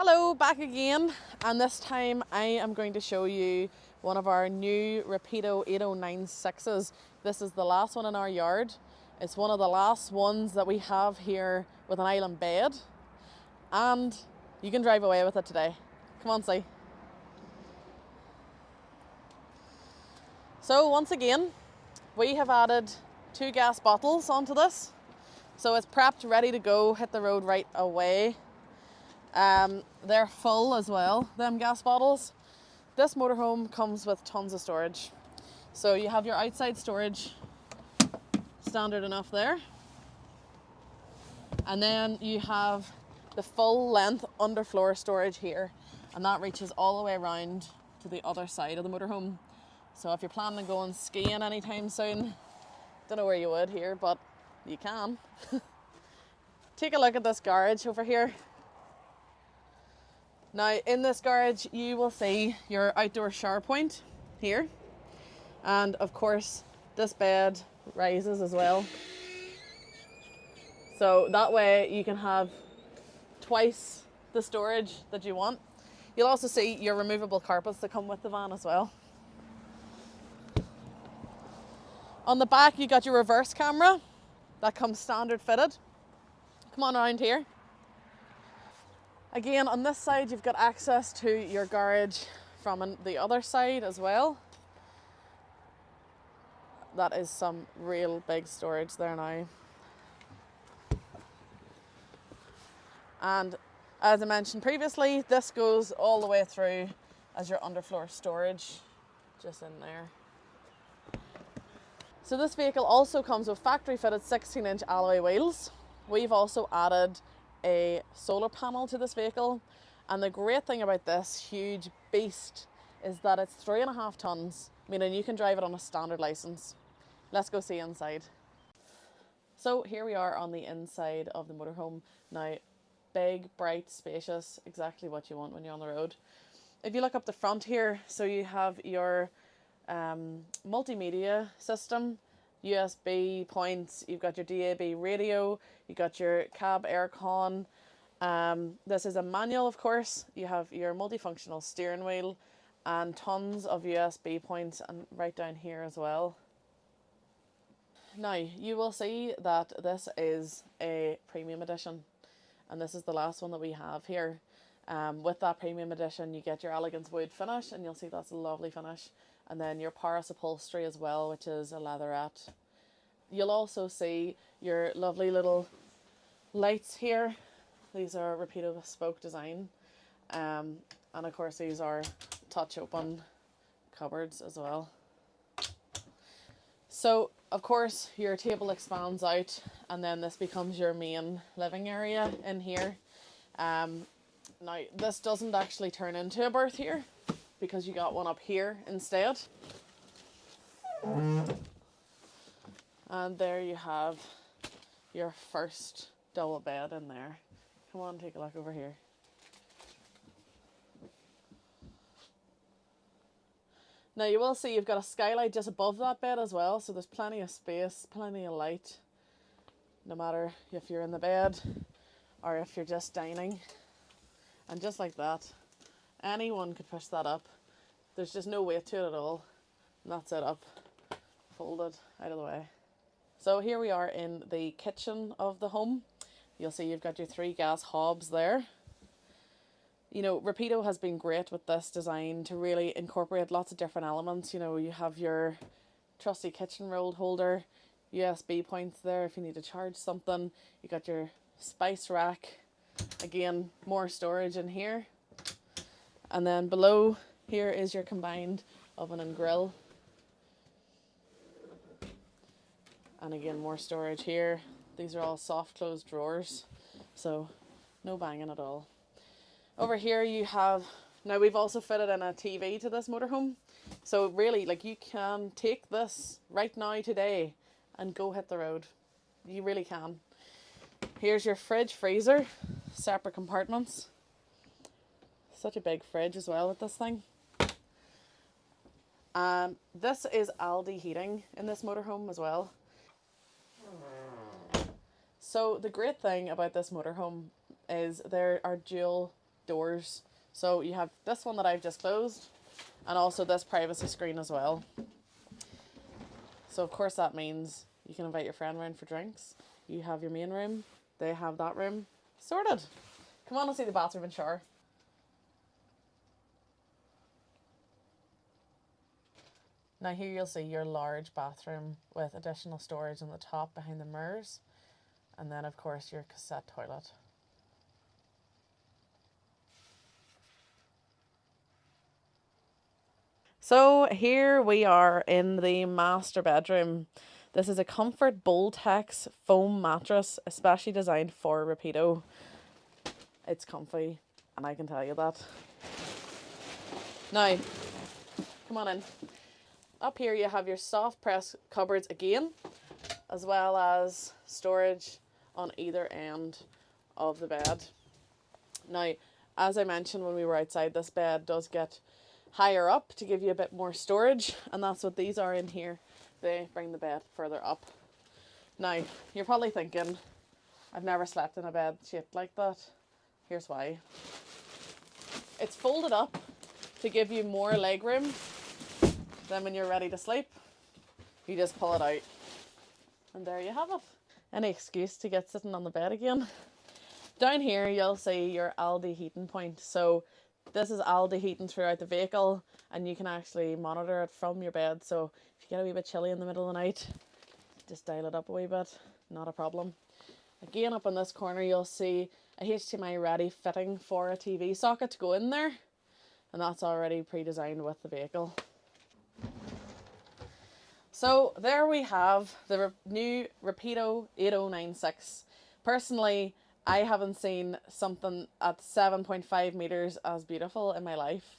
Hello, back again, and this time I am going to show you one of our new Rapido 8096s. This is the last one in our yard. It's one of the last ones that we have here with an island bed, and you can drive away with it today. Come on, see. So once again, we have added 2 gas bottles onto this. So it's prepped, ready to go, hit the road right away. They're full as well, them gas bottles. This motorhome comes with tons of storage. So you have your outside storage, standard enough there. And then you have the full length underfloor storage here. And that reaches all the way around to the other side of the motorhome. So if you're planning on going skiing anytime soon, don't know where you would here, but you can. Take a look at this garage over here. Now in this garage you will see your outdoor shower point here, and of course this bed rises as well, so that way you can have twice the storage that you want. You'll also see your removable carpets that come with the van as well. On the back you got your reverse camera that comes standard fitted. Come on around here. Again, on this side you've got access to your garage from the other side as well. That is some real big storage there now. And as I mentioned previously, this goes all the way through as your underfloor storage, just in there. So this vehicle also comes with factory fitted 16-inch alloy wheels. We've also added a solar panel to this vehicle, and the great thing about this huge beast is that it's 3.5 tons, meaning you can drive it on a standard license. Let's go see inside. So here we are on the inside of the motorhome. Now, big, bright, spacious, exactly what you want when you're on the road. If you look up the front here, so you have your multimedia system, USB points, you've got your DAB radio, you got your cab aircon. This is a manual, of course. You have your multifunctional steering wheel and tons of USB points, and right down here as well. Now you will see that this is a premium edition, and this is the last one that we have here. With that premium edition you get your elegance wood finish, and you'll see that's a lovely finish. And then your Paris upholstery as well, which is a leatherette. You'll also see your lovely little lights here. These are Rapido bespoke design. And of course these are touch open cupboards as well. So of course your table expands out, and then this becomes your main living area in here. Now this doesn't actually turn into a berth here, because you got one up here instead. And there you have your first double bed in there. Come on, take a look over here. Now you will see you've got a skylight just above that bed as well, so there's plenty of space, plenty of light, no matter if you're in the bed or if you're just dining. And just like that, anyone could push that up. There's just no weight to it at all. And that's it up, folded out of the way. So here we are in the kitchen of the home. You'll see you've got your 3 gas hobs there. You know, Rapido has been great with this design to really incorporate lots of different elements. You know, you have your trusty kitchen roll holder, USB points there if you need to charge something. You got your spice rack. Again, more storage in here. And then below here is your combined oven and grill. And again, more storage here. These are all soft closed drawers, so no banging at all. Over here you have, now we've also fitted in a TV to this motorhome. So really, like, you can take this right now today and go hit the road. You really can. Here's your fridge, freezer, separate compartments. Such a big fridge as well with this thing. This is Elddis heating in this motorhome as well. So the great thing about this motorhome is there are dual doors. So you have this one that I've just closed, and also this privacy screen as well. So of course that means you can invite your friend around for drinks. You have your main room, they have that room. Sorted. Come on and see the bathroom and shower. Now here you'll see your large bathroom with additional storage on the top behind the mirrors. And then of course your cassette toilet. So here we are in the master bedroom. This is a Comfort Boltex foam mattress, especially designed for Rapido. It's comfy, and I can tell you that. Now, come on in. Up here you have your soft press cupboards again, as well as storage on either end of the bed. Now, as I mentioned when we were outside, this bed does get higher up to give you a bit more storage, and that's what these are in here. They bring the bed further up. Now, you're probably thinking, I've never slept in a bed shaped like that. Here's why. It's folded up to give you more leg room. Then when you're ready to sleep, you just pull it out. And there you have it. Any excuse to get sitting on the bed again. Down here you'll see your Elddis heating point. So this is Elddis heating throughout the vehicle, and you can actually monitor it from your bed. So if you get a wee bit chilly in the middle of the night, just dial it up a wee bit, not a problem. Again, up in this corner you'll see a HDMI ready fitting for a TV socket to go in there, and that's already pre-designed with the vehicle. So there we have the new Rapido 8096. Personally, I haven't seen something at 7.5 meters as beautiful in my life,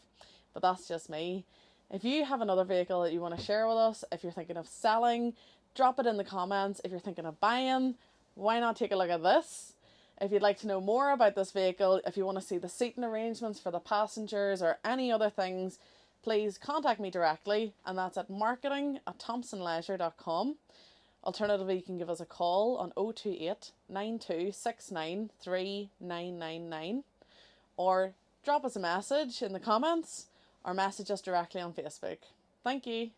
but that's just me. If you have another vehicle that you want to share with us, if you're thinking of selling, drop it in the comments. If you're thinking of buying, why not take a look at this? If you'd like to know more about this vehicle, if you want to see the seating arrangements for the passengers or any other things, please contact me directly, and that's at marketing@thompsonleisure.com. Alternatively, you can give us a call on 028 9269 3999, or drop us a message in the comments or message us directly on Facebook. Thank you.